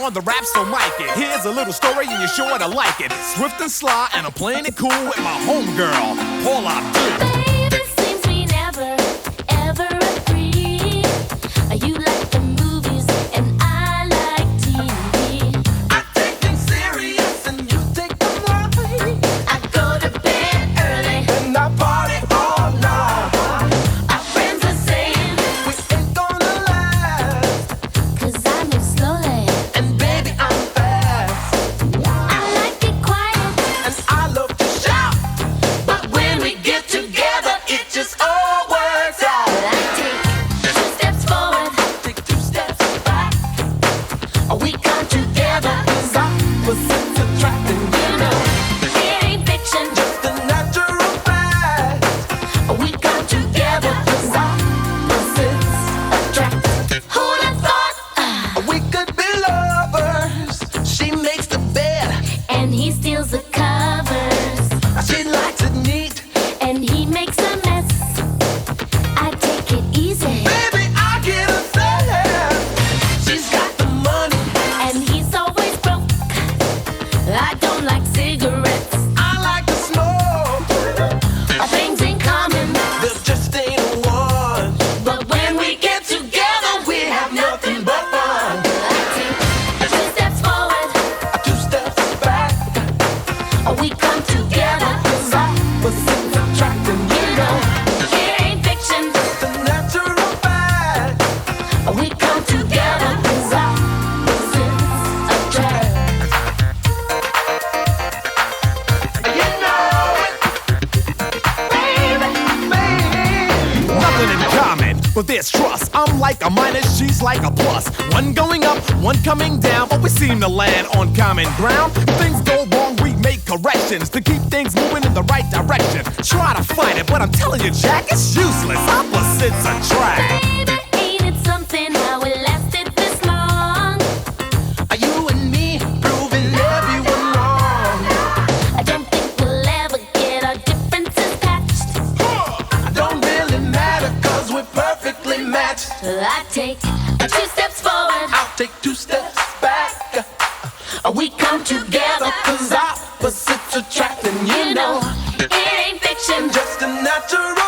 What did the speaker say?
now on the rap, so mic it. Here's a little story and you're sure to like it. Swift and sly, and I'm playing it cool with my homegirl, Paula Abdul. Baby, seems we never, ever agree. You like the movies and I like TV. I take them serious and you take them light. I go to bed early. And I party all night. Our friends are saying, We ain't gonna last. 'cause I move slowly. And baby, I'm fast. I like it quiet, And I love to shout. but when we get together, It just all works out. I take 2 steps forward. Take 2 steps back. We come together 'cause opposites attract. And you know, It ain't fiction. the natural fact. We come together 'cause Opposites attract. who'd have thought? We could be lovers. She makes the bed. And he steals the covers. She likes it neat. And he makes a mess. I take it easy. Baby, I get upset. She's got the money. And he's always broke. I don't like cigarettes. I like to smoke. Our things in common. There just ain't one. But when we get together, We have nothing but fun. I take 2 steps forward. 2 steps back. We come together. 'Cause opposites attract. And you know, It ain't fiction. the natural fact. We come together. 'Cause opposites attract. You know it. Baby, baby. Nothing in common, but there's trust. I'm like a minus, she's like a plus. One going up, one coming down, but we seem to land on common ground. If things go wrong, we make corrections to keep things moving in the right direction. Try to fight it, but I'm telling you, Jack, it's useless. Opposites attract. Baby, ain't it something how it lasted this long? You and me proving everyone wrong. I don't think we'll ever get our differences patched. Don't really matter 'cause we're perfectly matched. I take 2 steps forward. I'll take 2 steps back. We come together 'cause opposites attract. And you know, It ain't fiction. just a natural